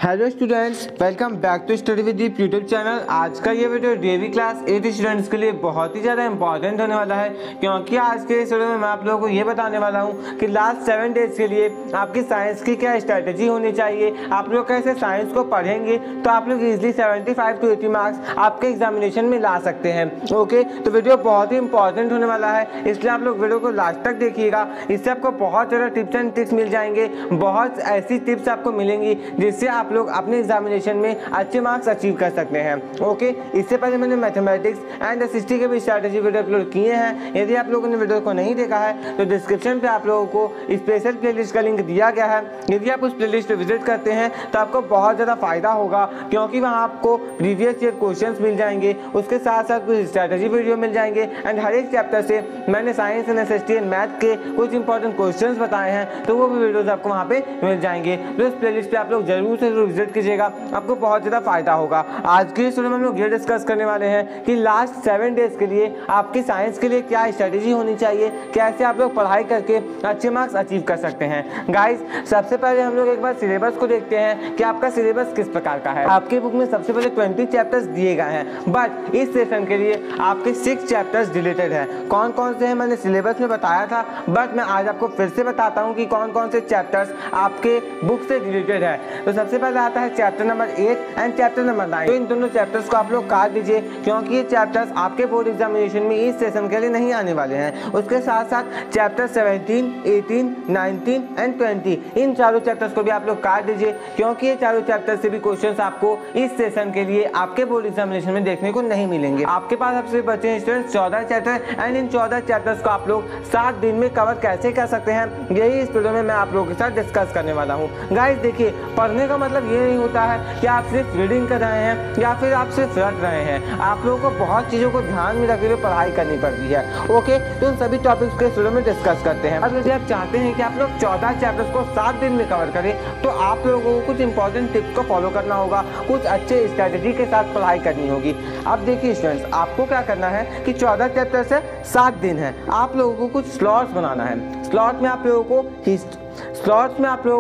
Hello students, welcome back to study with Deep YouTube channel. आज का ये वीडियो डीएवी क्लास 8 स्टूडेंट्स के लिए बहुत ही ज़्यादा इंपॉर्टेंट होने वाला है, क्योंकि आज के इस वीडियो में मैं आप लोगों को ये बताने वाला हूँ कि लास्ट 7 डेज के लिए आपकी साइंस की क्या स्ट्रैटेजी होनी चाहिए। आप लोग कैसे साइंस को पढ़ेंगे तो आप लोग इजिली 75 to 80 मार्क्स आपके एग्जामिनेशन में ला सकते हैं। ओके, तो वीडियो बहुत ही इंपॉर्टेंट होने वाला है, इसलिए आप लोग वीडियो को लास्ट तक देखिएगा। इससे आपको बहुत ज़्यादा टिप्स एंड ट्रिक्स मिल जाएंगे, बहुत ऐसी टिप्स आपको मिलेंगी जिससे आप लोग अपने एग्जामिनेशन में अच्छे मार्क्स अचीव कर सकते हैं। ओके, इससे पहले मैंने मैथमेटिक्स एंड एसएसटी के भी स्ट्रैटेजी वीडियो अपलोड किए हैं। यदि आप लोगों ने वीडियो को नहीं देखा है तो डिस्क्रिप्शन पे आप लोगों को स्पेशल प्लेलिस्ट का लिंक दिया गया है। यदि आप उस प्लेलिस्ट पे विजिट करते हैं तो आपको बहुत ज़्यादा फायदा होगा, क्योंकि वहाँ आपको प्रीवियस ईयर क्वेश्चन मिल जाएंगे, उसके साथ साथ कुछ स्ट्रैटेजी वीडियो मिल जाएंगे एंड हर एक चैप्टर से मैंने science and SST and math के कुछ इंपॉर्टेंट क्वेश्चन बताए हैं, तो वो भी वीडियोज आपको वहाँ पे मिल जाएंगे। तो इस प्लेलिस्ट पे आप लोग जरूर से जरूर विजिट कीजिएगा, आपको बहुत ज़्यादा फायदा होगा। आज की इस वीडियो में हम लोग ये डिस्कस करने वाले हैं कि लास्ट 7 डेज के लिए आपकी साइंस के लिए क्या स्ट्रेटेजी होनी चाहिए, कैसे आप लोग पढ़ाई करके अच्छे मार्क्स अचीव कर सकते हैं। गाइस, सबसे पहले हम लोग एक बार सिलेबस को देखते हैं कि आपका सिलेबस किस प्रकार का है। आपके बुक में सबसे पहले 20 चैप्टर्स दिए गए हैं, बट इस सेशन के लिए आपके 6 चैप्टर्स डिलीटेड हैं। कौन कौन से हैं मैंने सिलेबस में बताया था, बट मैं आज आपको फिर से बताता हूँ कि कौन कौन से चैप्टर्स आपके बुक से डिलीटेड है। तो सबसे पहले आता है chapter number 8 and chapter number 9। तो इन दोनों चैप्टर्स को आप लोग काट दीजिए, क्योंकि ये चैप्टर्स आपके बोर्ड एग्जामिनेशन में इस सेशन के लिए नहीं आने वाले हैं। उसके साथ साथ चैप्टर 17, 18, 19 एंड 20 इन चारों चैप्टर्स को भी आप लोग काट दीजिए, क्योंकि ये चारों चैप्टर से भी क्वेश्चंस आपको इस सेशन के लिए आपके बोर्ड एग्जामिनेशन में देखने को नहीं मिलेंगे। आपके पास अब सिर्फ बचे हैं students 14 chapter and in 14 chapters को आप लोग 7 दिन में कवर कैसे कर सकते हैं, यही इस वीडियो में मैं आप लोगों के साथ डिस्कस करने वाला हूँ। गाइस देखिए, पढ़ने का मतलब ये नहीं होता है कि आप सिर्फ रीडिंग कर रहे हैं या फिर आप सिर्फ रट रहे हैं। आप लोगों को बहुत चीज़ों को ध्यान में रखते हुए पढ़ाई करनी पड़ती है। ओके, तो उन सभी टॉपिक्स के वीडियो में डिस्कस करते हैं। अब यदि आप चाहते हैं कि आप लोग 14 चैप्टर्स को 7 दिन में कवर करें, तो आप लोगों को कुछ इंपॉर्टेंट टिप्स को फॉलो करना होगा, कुछ अच्छे स्ट्रैटेजी के साथ पढ़ाई करनी होगी। अब देखिए स्टूडेंट्स, आपको क्या करना है कि 14 चैप्टर से 7 दिन है, आप लोगों को कुछ स्लॉट्स बनाना है। स्लॉट में आप लोगों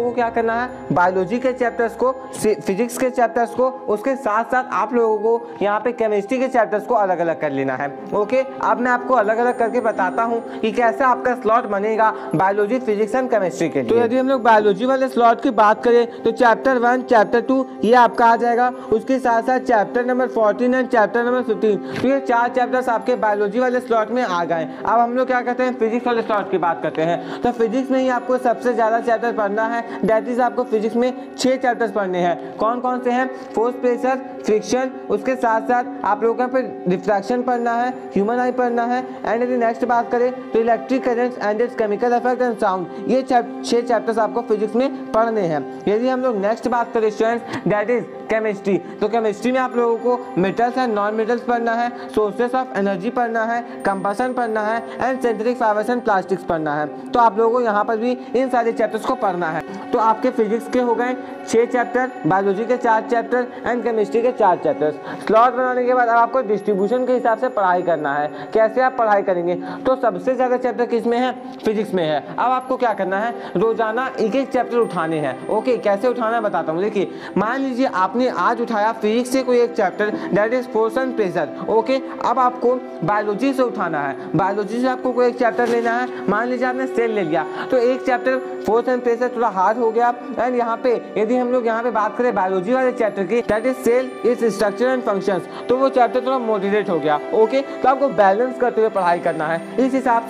को क्या करना है, बायोलॉजी के चैप्टर्स को, फिजिक्स के चैप्टर्स को, उसके साथ साथ आप लोगों को यहाँ पे केमिस्ट्री के चैप्टर्स को अलग अलग कर लेना है। ओके, अब मैं आपको अलग अलग करके बताता हूँ कि कैसे आपका स्लॉट बनेगा बायोलॉजी, फिजिक्स एंड केमिस्ट्री के लिए। तो यदि हम लोग बायोलॉजी वाले स्लॉट की बात करें तो चैप्टर 1, चैप्टर 2 ये आपका आ जाएगा। उसके साथ साथ chapter number 14 and chapter number 15, तो ये 4 चैप्टर्स आपके बायोलॉजी वाले स्लॉट में आ गए। अब हम लोग क्या करते हैं, फिजिक्स वाले स्लॉट की बात करते हैं। तो फिजिक्स में ही आपको सबसे ज़्यादा चैप्टर पढ़ना है, दैट इज आपको फिजिक्स में 6 चैप्टर्स पढ़ने हैं। कौन कौन से हैं, फोर्स, प्रेशर, फ्रिक्शन, उसके साथ साथ आप लोगों को रिफ्रैक्शन पढ़ना है, ह्यूमन आई पढ़ना है एंड यदि नेक्स्ट बात करें तो electric currents and it's chemical effect and sound, ये 6 चैप्टर्स आपको फिजिक्स में पढ़ने हैं। यदि हम लोग नेक्स्ट बात करें स्टूडेंट्स, दैट इज केमिस्ट्री, तो केमिस्ट्री में आप लोगों को मेटल्स एंड नॉन मेटल्स पढ़ना है, सोर्सेस ऑफ एनर्जी पढ़ना है, कंबशन पढ़ना है and synthetic fibres and plastics पढ़ना है। तो आप लोगों को यहाँ पर भी इन सारे चैप्टर्स को पढ़ना है। तो आपके फिजिक्स के हो गए 6 चैप्टर, बायोलॉजी के 4 चैप्टर एंड केमिस्ट्री के 4 चैप्टर्स। स्लॉट बनाने के बाद अब आपको डिस्ट्रीब्यूशन के हिसाब से पढ़ाई करना है। कैसे आप पढ़ाई करेंगे, तो सबसे ज़्यादा चैप्टर किस में है, फिजिक्स में है। अब आपको क्या करना है, रोजाना एक एक चैप्टर उठाने हैं। ओके, कैसे उठाना है बताता हूँ। देखिए, मान लीजिए आपने आज उठाया फिजिक्स से कोई एक chapter, that is force and pressure. Okay, अब आपको बायोलॉजी से उठाना है। बायोलॉजी से आपको कोई एक चैप्टर लेना है। मान लीजिए आपने सेल ले लिया, तो एक चैप्टर फोर्स एंड प्रेशर थोड़ा हार्ड हो गया। एंड यहाँ पे यदि हम लोग यहाँ पे बात करें बायोलॉजी वाले चैप्टर की, that is cell, its structure and functions, तो वो चैप्टर थोड़ा मॉडरेट हो गया। ओके, तो आपको बैलेंस करते हुए पढ़ाई करना है। इस हिसाब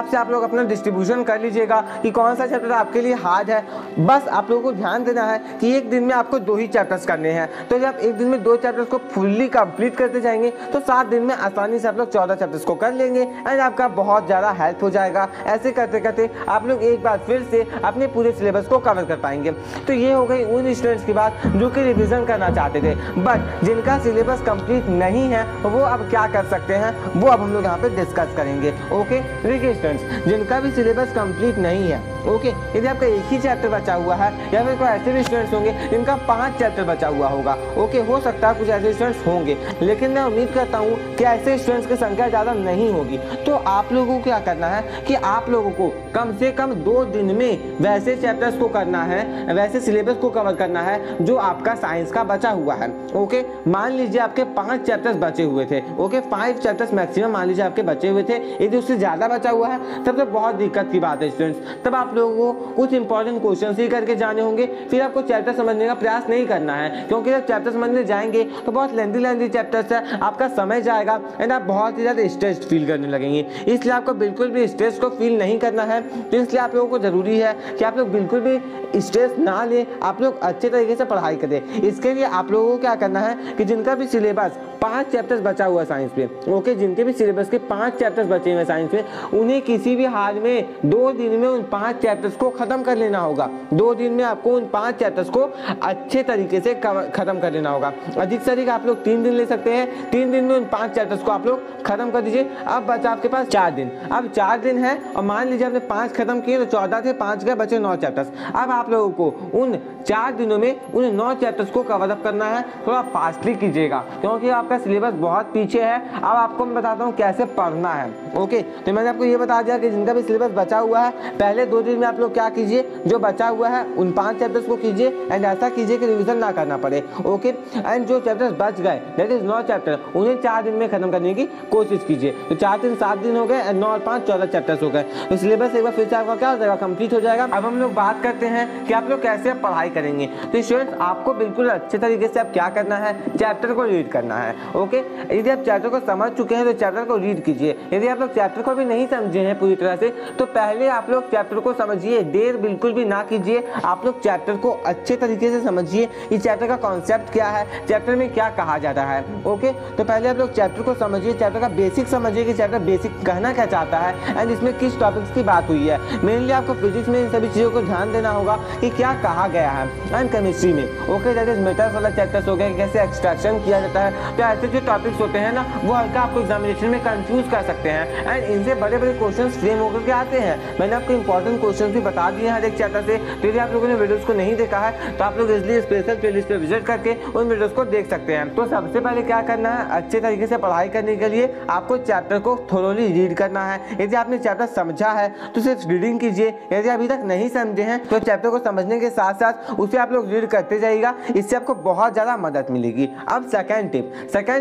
से आप लोग अपना डिस्ट्रीब्यूशन कर लीजिएगा कि कौन सा चैप्टर आपके लिए हार्ड है। बस आप लोगों को ध्यान देना है कि एक दिन में आपको 2 ही चैप्टर्स करने हैं। तो जब एक दिन में 2 चैप्टर्स को फुल्ली कंप्लीट करते जाएंगे तो 7 दिन में आसानी से आप लोग 14 चैप्टर्स को कर लेंगे एंड आपका बहुत ज़्यादा हेल्प हो जाएगा। ऐसे करते करते आप लोग एक बार फिर से अपने पूरे सिलेबस को कवर कर पाएंगे। तो ये हो गई उन स्टूडेंट्स की बात जो कि रिविजन करना चाहते थे, बट जिनका सिलेबस कंप्लीट नहीं है वो अब क्या कर सकते हैं, वो अब हम लोग यहाँ पे डिस्कस करेंगे। ओके, 3 के स्टूडेंट्स जिनका भी सिलेबस कंप्लीट नहीं है, ओके, यदि आपका एक ही चैप्टर बचा हुआ है या फिर कोई ऐसे भी स्टूडेंट्स होंगे जिनका 5 चैप्टर बचा हुआ होगा, ओके, हो सकता है कुछ ऐसे स्टूडेंट्स होंगे, लेकिन मैं उम्मीद करता हूँ कि ऐसे स्टूडेंट्स की संख्या ज़्यादा नहीं होगी। तो आप लोगों को क्या करना है कि आप लोगों को कम से कम 2 दिन में वैसे चैप्टर्स को करना है, वैसे सिलेबस को कवर करना है जो आपका साइंस का बचा हुआ है, ओके। मान लीजिए आपके 5 चैप्टर्स बचे हुए थे, ओके, 5 चैप्टर्स मैक्सिमम मान लीजिए आपके बचे हुए थे। यदि उससे ज़्यादा बचा हुआ है तब तो बहुत दिक्कत की बात है स्टूडेंट्स। तब आप लोगों को कुछ इंपॉर्टेंट क्वेश्चन ही करके जाने होंगे, फिर आपको चैप्टर समझने का प्रयास नहीं करना है, क्योंकि जब चैप्टर समझने जाएंगे तो बहुत लेंथी चैप्टर्स है, आपका समय जाएगा एंड आप बहुत ही ज़्यादा स्ट्रेस फील करने लगेंगे। इसलिए आपको बिल्कुल भी स्ट्रेस को फील नहीं करना है। तो इसलिए आप लोगों को जरूरी है कि आप लोग बिल्कुल भी स्ट्रेस ना लें, आप लोग अच्छे तरीके से पढ़ाई करें। इसके लिए आप लोगों को क्या करना है कि जिनका भी सिलेबस 5 चैप्टर्स बचा हुआ साइंस में, ओके, जिनके भी सिलेबस के 5 चैप्टर्स बचे हुए साइंस में, उन्हें किसी भी हाल में 2 दिन में उन 5 चैप्टर्स को खत्म कर लेना होगा। 2 दिन में आपको उन 5 चैप्टर्स को अच्छे तरीके से खत्म कर लेना होगा। अधिक से अधिक आप लोग 3 दिन ले सकते हैं। 3 दिन में उन 5 चैप्टर्स को आप लोग खत्म कर दीजिए। अब बचा आपके पास 4 दिन। अब 4 दिन है और मान लीजिए आपने 5 खत्म किए तो 14 थे, 5 गए, बचे 9 चैप्टर्स। अब आप लोगों को उन 4 दिनों में उन 9 चैप्टर्स को कवर अप करना है। थोड़ा फास्टली कीजिएगा क्योंकि आपका सिलेबस बहुत पीछे है। अब आपको मैं बताता हूँ कैसे पढ़ना है, ओके। तो मैंने आपको ये बता दिया कि जिनका भी सिलेबस बचा हुआ है, पहले 2 दिन में आप लोग क्या कीजिए, जो बचा हुआ है उन 5 चैप्टर्स को कीजिए एंड ऐसा कीजिए कि रिवीजन ना करना पड़े, ओके। एंड जो चैप्टर्स बच गए, दैट इज 9 चैप्टर, उन्हें 4 दिन में खत्म करने की कोशिश कीजिए। तो 4 दिन 7 दिन हो गए एंड 9 और 5 14 चैप्टर्स हो गए। तो सिलेबस एक बार फिर से आपका क्या हो जाएगा, कंप्लीट हो जाएगा। अब हम लोग बात करते हैं कि आप लोग कैसे पढ़ाई करेंगे। तो स्टूडेंट्स आपको बिल्कुल अच्छे तरीके से आप क्या करना है, चैप्टर को रीड करना है, ओके। यदि आप चैप्टर को समझ चुके हैं तो चैप्टर को रीड कीजिए। यदि आप लोग चैप्टर को भी नहीं समझे हैं पूरी तरह से तो पहले आप लोग चैप्टर को समझिए, देर बिल्कुल भी ना कीजिए। आप लोग चैप्टर को अच्छे तरीके से समझिए, इस चैप्टर का कॉन्सेप्ट क्या है, चैप्टर में क्या कहा जाता है, ओके। तो पहले आप लोग चैप्टर को समझिए, चैप्टर का बेसिक समझिए कि चैप्टर बेसिक कहना क्या चाहता है एंड इसमें किस टॉपिक्स की बात हुई है। मेनली आपको फिजिक्स में इन सभी चीज़ों को ध्यान देना होगा कि क्या कहा गया है। एंड केमिस्ट्री में, ओके, दैट इज मेटल्स वाला चैप्टर्स हो गया, कैसे एक्सट्रैक्शन किया जाता है। तो ऐसे जो टॉपिक्स होते हैं ना, वो हल्का आपको एग्जामिनेशन में कंफ्यूज कर सकते हैं एंड इनसे बड़े बड़े क्वेश्चंस फ्रेम होकर के आते हैं। मैंने आपको इंपॉर्टेंट क्वेश्चंस भी बता दिए हैं हर एक चैप्टर से। तो यदि आप लोगों ने वीडियोस को नहीं देखा है तो आप लोग इसलिए स्पेशल प्लेलिस्ट पे विजिट करके उन वीडियोस को देख सकते हैं। तो सबसे पहले क्या करना है, अच्छे तरीके से पढ़ाई करने के लिए आपको चैप्टर को थोरोली रीड करना है। यदि आपने चैप्टर समझा है तो सिर्फ रीडिंग कीजिए, यदि अभी तक नहीं समझे हैं तो चैप्टर को समझने के साथ साथ उसे आप लोग रीड करते जाइएगा, इससे आपको बहुत ज़्यादा मदद मिलेगी। अब सेकंड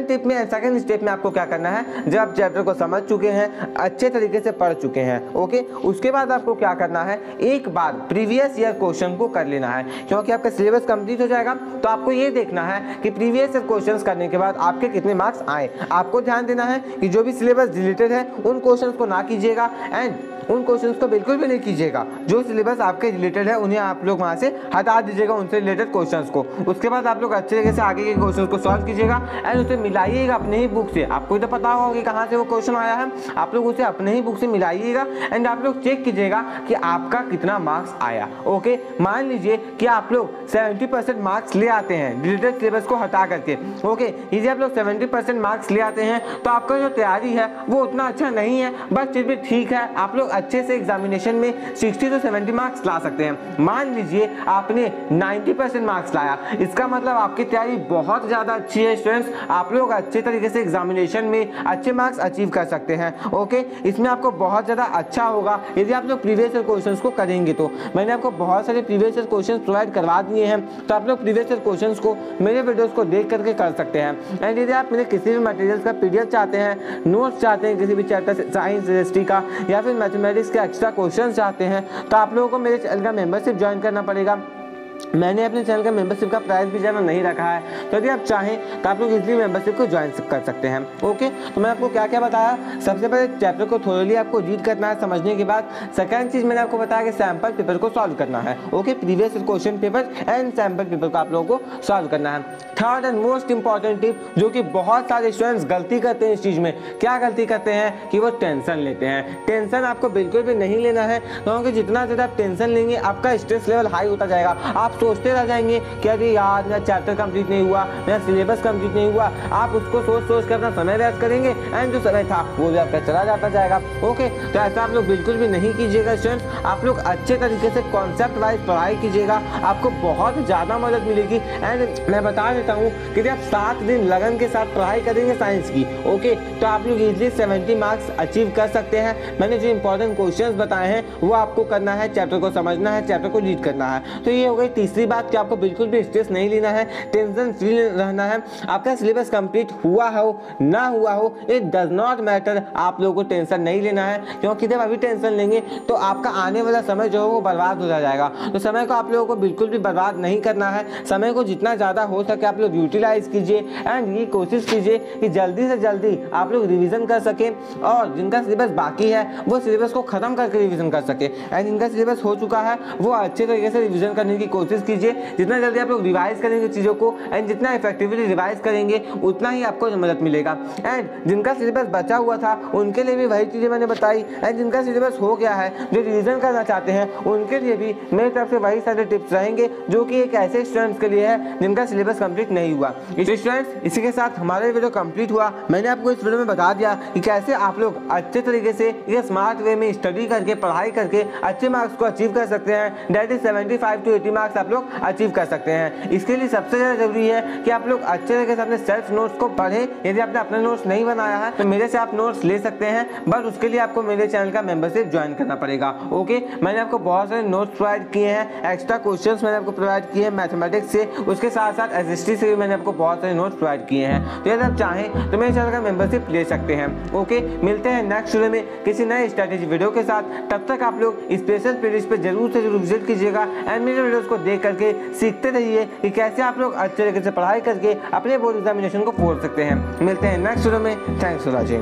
टिप में, सेकंड स्टेप में आपको क्या करना है, जब आप चैप्टर को समझ चुके हैं, अच्छे तरीके से पढ़ चुके हैं, ओके, उसके बाद आपको क्या करना है, एक बार प्रीवियस ईयर क्वेश्चन को कर लेना है। क्योंकि आपका सिलेबस कंप्लीट हो जाएगा तो आपको ये देखना है कि प्रीवियस ईयर क्वेश्चंस करने के बाद आपके कितने मार्क्स आए। आपको ध्यान देना है कि जो भी सिलेबस रिलेटेड है उन क्वेश्चंस को ना कीजिएगा एंड उन क्वेश्चंस को बिल्कुल भी नहीं कीजिएगा। जो सिलेबस आपके रिलेटेड है उन्हें आप लोग वहाँ से हटा दीजिएगा, उनसे रिलेटेड क्वेश्चंस को। उसके बाद आप लोग अच्छे तरीके से आगे के क्वेश्चंस को सॉल्व कीजिएगा एंड उसे मिलाइएगा अपने ही बुक से। आपको तो पता होगा कि कहाँ से वो क्वेश्चन आया है, आप लोग उसे अपने ही बुक से मिलाइएगा एंड आप लोग चेक कीजिएगा कि आपका कितना मार्क्स आया, ओके। मान लीजिए कि आप लोग 70% मार्क्स ले आते हैं रिलेटेड सिलेबस को हटा करके, ओके। यदि आप लोग 70% मार्क्स ले आते हैं तो आपका जो तैयारी है वो उतना अच्छा नहीं है, बस फिर भी ठीक है, आप लोग अच्छे से एग्जामिनेशन में 60 से 70 मार्क्स ला सकते हैं। मान लीजिए आपने 90% मार्क्स लाया, इसका मतलब आपकी तैयारी बहुत ज़्यादा अच्छी है स्टूडेंट्स। आप लोग अच्छे तरीके से एग्जामिनेशन में अच्छे मार्क्स अचीव कर सकते हैं, ओके। इसमें आपको बहुत ज़्यादा अच्छा होगा यदि आप लोग प्रीवियस ईयर क्वेश्चंस को करेंगे। तो मैंने आपको बहुत सारे प्रीवियस ईयर क्वेश्चंस प्रोवाइड करवा दिए हैं, तो आप लोग प्रीवियस ईयर क्वेश्चंस को मेरे वीडियोस को देख करके कर सकते हैं। एंड यदि आप मेरे किसी भी मटेरियल्स का PDF चाहते हैं, नोट्स चाहते हैं किसी भी चैप्टर से, साइंस, हिस्ट्री का या फिर मैथमेटिक्स के एक्स्ट्रा क्वेश्चन चाहते हैं, तो आप लोगों को मेरे चैनल का मेंबरशिप ज्वाइन करना पड़ेगा। मैंने अपने चैनल का मेंबरशिप का प्राइस भी ज़्यादा नहीं रखा है, तो यदि आप चाहें तो आप लोग इजीली मेंबरशिप को ज्वाइन कर सकते हैं, ओके। तो मैं आपको क्या क्या बताया, सबसे पहले चैप्टर को थोरोली आपको रीड करना है समझने के बाद। सेकंड चीज़ मैंने आपको बताया कि सैम्पल पेपर को सॉल्व करना है, okay. Previous question paper and sample paper को आप लोगों को सॉल्व करना है। Third and most important tip, जो कि बहुत सारे स्टूडेंट्स गलती करते हैं इस चीज़ में, क्या गलती करते हैं कि वो टेंशन लेते हैं। टेंशन आपको बिल्कुल भी नहीं लेना है, क्योंकि जितना ज़्यादा आप टेंशन लेंगे आपका स्ट्रेस लेवल हाई होता जाएगा। आप सोचते रह जाएंगे कि अरे यार मेरा चैप्टर कंप्लीट नहीं हुआ, मेरा सिलेबस कंप्लीट नहीं हुआ। आप उसको सोच सोच कर अपना समय व्यस्त करेंगे एंड जो समय था वो भी आपका चला जाता जाएगा। ओके, तो ऐसा आप लोग बिल्कुल भी नहीं कीजिएगा स्टूडेंट्स। आप लोग अच्छे तरीके से कॉन्सेप्ट वाइज पढ़ाई कीजिएगा, आपको बहुत ज़्यादा मदद मिलेगी। एंड मैं बता देता हूँ कि जब 7 दिन लगन के साथ पढ़ाई करेंगे साइंस की, ओके, तो आप लोग इजीली 70 मार्क्स अचीव कर सकते हैं। मैंने जो इंपॉर्टेंट क्वेश्चंस बताए हैं वो आपको करना है, चैप्टर को समझना है, चैप्टर को रीड करना है। तो ये हो गई तीसरी बात कि आपको बिल्कुल भी स्ट्रेस नहीं लेना है, टेंशन फ्री रहना है। आपका सिलेबस कंप्लीट हुआ हो ना हुआ हो, इट डज नॉट मैटर, आप लोगों को टेंशन नहीं लेना है, क्योंकि जब अभी टेंशन लेंगे तो आपका आने वाला समय जो है वो बर्बाद हो जाएगा। तो समय को आप लोगों को बिल्कुल भी बर्बाद नहीं करना है। समय को जितना ज़्यादा हो सके आप लोग यूटिलाइज कीजिए एंड ये कोशिश कीजिए कि जल्दी से जल्दी आप लोग रिवीजन कर सकें, और जिनका सिलेबस बाकी है वो सिलेबस को खत्म करके रिवीजन कर सके, एंड जिनका सिलेबस हो चुका है वो अच्छे तरीके से रिवीजन करने की कोशिश कीजिए। जितना जल्दी आप लोग रिवाइज करेंगे चीज़ों को एंड जितना इफेक्टिवली रिवाइज करेंगे उतना ही आपको मदद मिलेगा। एंड जिनका सिलेबस बचा हुआ था उनके लिए भी वही चीज़ें मैंने बताई, एंड जिनका सिलेबस हो गया है जो रिवीजन करना चाहते हैं उनके लिए भी मेरी तरफ से वही सारे टिप्स रहेंगे जो कि एक ऐसे स्टूडेंट्स के लिए है जिनका सिलेबस कंप्लीट नहीं हुआ। स्टूडेंट्स, इसी के साथ हमारा वीडियो कंप्लीट हुआ। मैंने आपको इस वीडियो में बता दिया कि कैसे आप लोग अच्छे तरीके से ये स्मार्ट वे में स्टडी करके पढ़ाई करके अच्छे मार्क्स को अचीव कर सकते हैं। दैट इज 75 to 80 मार्क्स आप लोग अचीव कर सकते हैं। इसके लिए सबसे ज़्यादा जरूरी है कि आप लोग अच्छे तरीके से अपने सेल्फ नोट्स को पढ़ें। यदि आपने अपना नोट्स नहीं बनाया है तो मेरे से आप नोट्स ले सकते हैं, बट उसके लिए आपको मेरे चैनल का मेंबरशिप ज्वाइन करना पड़ेगा। ओके, मैंने आपको बहुत सारे नोट्स प्रोवाइड किए हैं, एक्स्ट्रा क्वेश्चंस मैंने आपको प्रोवाइड किए हैं मैथमेटिक्स से, उसके साथ साथ एसएसटी से भी मैंने आपको बहुत सारे नोट्स प्रोवाइड किए हैं। तो यदि आप चाहें तो मेरे चैनल का मेंबरशिप ले सकते हैं। ओके, मिलते हैं नेक्स्ट वीडियो में किसी नए स्ट्रैटेजी वीडियो के साथ। तब तक आप लोग स्पेशल प्लेलिस्ट पे जरूर से जरूर विजिट कीजिएगा एंड मेरे वीडियोस को देख करके सीखते रहिए कि कैसे आप लोग अच्छे तरीके से पढ़ाई करके अपने बोर्ड एग्जामिनेशन को फोड़ सकते हैं। मिलते हैं नेक्स्ट वीडियो में। Thanks for watching.